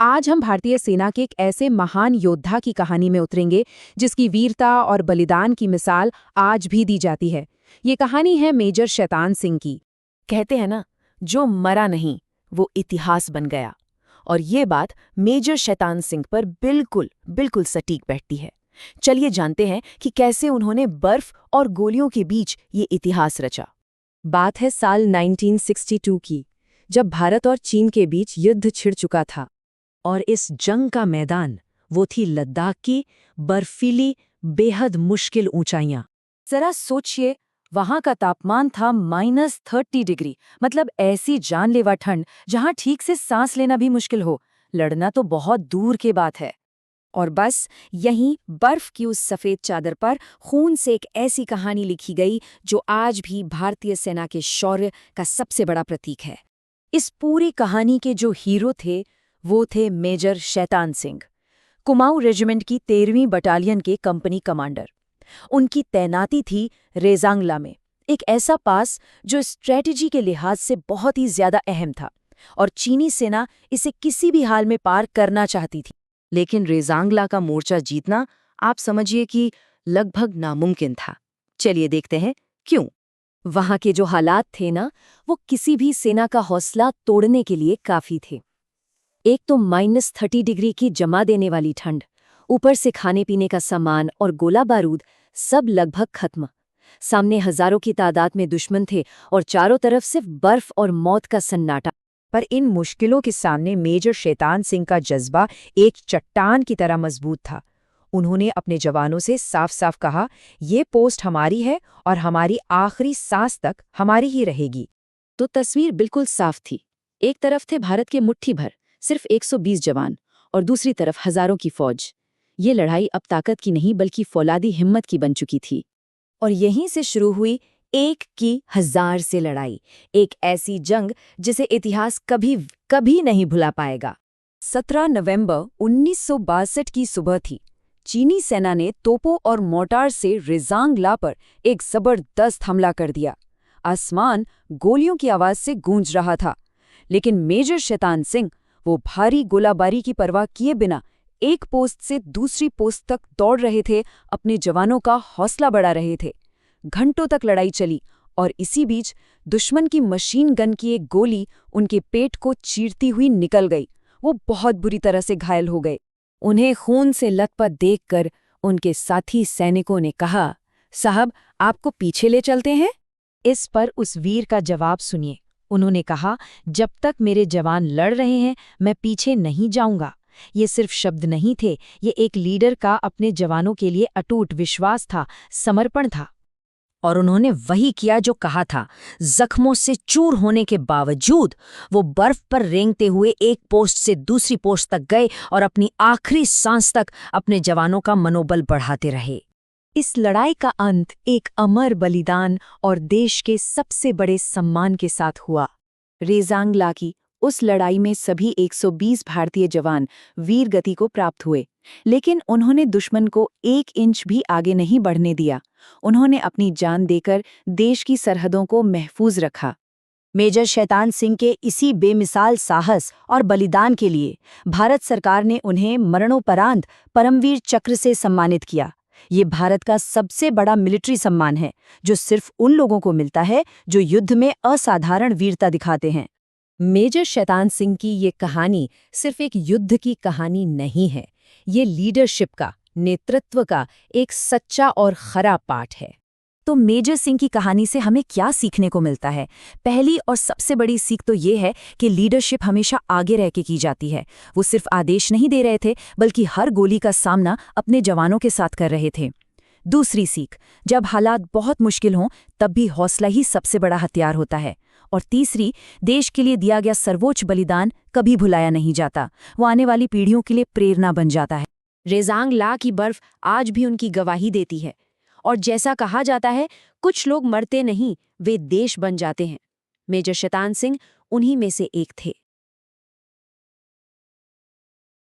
आज हम भारतीय सेना के एक ऐसे महान योद्धा की कहानी में उतरेंगे जिसकी वीरता और बलिदान की मिसाल आज भी दी जाती है। ये कहानी है मेजर शैतान सिंह की। कहते हैं ना, जो मरा नहीं वो इतिहास बन गया। और ये बात मेजर शैतान सिंह पर बिल्कुल बिल्कुल सटीक बैठती है। चलिए जानते हैं कि कैसे उन्होंने बर्फ और गोलियों के बीच ये इतिहास रचा। बात है साल 1962 की, जब भारत और चीन के बीच युद्ध छिड़ चुका था। और इस जंग का मैदान वो थी लद्दाख की बर्फीली बेहद मुश्किल ऊंचाइयां। जरा सोचिए, वहां का तापमान था -30 डिग्री, मतलब ऐसी जानलेवा ठंड जहां ठीक से सांस लेना भी मुश्किल हो। लड़ना तो बहुत दूर की बात है। और बस यहीं बर्फ की उस सफेद चादर पर खून से एक ऐसी कहानी लिखी गई जो आज भी भारतीय सेना के शौर्य का सबसे बड़ा प्रतीक है। इस पूरी कहानी के जो हीरो थे वो थे मेजर शैतान सिंह, कुमाऊं रेजिमेंट की 13वीं बटालियन के कंपनी कमांडर। उनकी तैनाती थी रेजांगला में, एक ऐसा पास जो स्ट्रेटजी के लिहाज से बहुत ही ज्यादा अहम था और चीनी सेना इसे किसी भी हाल में पार करना चाहती थी। लेकिन रेजांगला का मोर्चा जीतना आप समझिए कि लगभग नामुमकिन था। चलिए देखते हैं क्यों। वहां के जो हालात थे ना, वो किसी भी सेना का हौसला तोड़ने के लिए काफी थे। एक तो -30 डिग्री की जमा देने वाली ठंड, ऊपर से खाने पीने का सामान और गोला बारूद सब लगभग खत्म। सामने हजारों की तादाद में दुश्मन थे और चारों तरफ सिर्फ बर्फ और मौत का सन्नाटा। पर इन मुश्किलों के सामने मेजर शैतान सिंह का जज्बा एक चट्टान की तरह मजबूत था। उन्होंने अपने जवानों से साफ साफ कहा, ये पोस्ट हमारी है और हमारी आखिरी सांस तक हमारी ही रहेगी। तो तस्वीर बिल्कुल साफ थी। एक तरफ थे भारत के मुट्ठी भर सिर्फ 120 जवान और दूसरी तरफ हजारों की फौज। ये लड़ाई अब ताकत की नहीं बल्कि फौलादी हिम्मत की बन चुकी थी। और यहीं से शुरू हुई एक की हजार से लड़ाई, एक ऐसी जंग जिसे इतिहास कभी कभी नहीं भुला पाएगा। 17 नवंबर 1962 की सुबह थी। चीनी सेना ने तोपों और मोर्टार से रेजांगला पर एक जबरदस्त हमला कर दिया। आसमान गोलियों की आवाज से गूंज रहा था, लेकिन मेजर शैतान सिंह वो भारी गोलाबारी की परवाह किए बिना एक पोस्ट से दूसरी पोस्ट तक दौड़ रहे थे, अपने जवानों का हौसला बढ़ा रहे थे। घंटों तक लड़ाई चली और इसी बीच दुश्मन की मशीन गन की एक गोली उनके पेट को चीरती हुई निकल गई। वो बहुत बुरी तरह से घायल हो गए। उन्हें खून से लथपथ देखकर उनके साथी सैनिकों ने कहा, साहब आपको पीछे ले चलते हैं। इस पर उस वीर का जवाब सुनिए। उन्होंने कहा, जब तक मेरे जवान लड़ रहे हैं मैं पीछे नहीं जाऊंगा। ये सिर्फ शब्द नहीं थे, ये एक लीडर का अपने जवानों के लिए अटूट विश्वास था, समर्पण था। और उन्होंने वही किया जो कहा था। जख्मों से चूर होने के बावजूद वो बर्फ पर रेंगते हुए एक पोस्ट से दूसरी पोस्ट तक गए और अपनी आखिरी सांस तक अपने जवानों का मनोबल बढ़ाते रहे। इस लड़ाई का अंत एक अमर बलिदान और देश के सबसे बड़े सम्मान के साथ हुआ। रेजांगला की उस लड़ाई में सभी 120 भारतीय जवान वीर गति को प्राप्त हुए, लेकिन उन्होंने दुश्मन को 1 इंच भी आगे नहीं बढ़ने दिया। उन्होंने अपनी जान देकर देश की सरहदों को महफूज रखा। मेजर शैतान सिंह के इसी बेमिसाल साहस और बलिदान के लिए भारत सरकार ने उन्हें मरणोपरांत परमवीर चक्र से सम्मानित किया। ये भारत का सबसे बड़ा मिलिट्री सम्मान है, जो सिर्फ उन लोगों को मिलता है जो युद्ध में असाधारण वीरता दिखाते हैं। मेजर शैतान सिंह की ये कहानी सिर्फ एक युद्ध की कहानी नहीं है, ये लीडरशिप का, नेतृत्व का एक सच्चा और खरा पाठ है। तो मेजर सिंह की कहानी से हमें क्या सीखने को मिलता है? पहली और सबसे बड़ी सीख तो ये है कि लीडरशिप हमेशा आगे रह के की जाती है। वो सिर्फ आदेश नहीं दे रहे थे, बल्कि हर गोली का सामना अपने जवानों के साथ कर रहे थे। दूसरी सीख, जब हालात बहुत मुश्किल हों तब भी हौसला ही सबसे बड़ा हथियार होता है। और तीसरी, देश के लिए दिया गया सर्वोच्च बलिदान कभी भुलाया नहीं जाता, वो आने वाली पीढ़ियों के लिए प्रेरणा बन जाता है। रेजांगला की बर्फ आज भी उनकी गवाही देती है। और जैसा कहा जाता है, कुछ लोग मरते नहीं, वे देश बन जाते हैं। मेजर शैतान सिंह उन्हीं में से एक थे।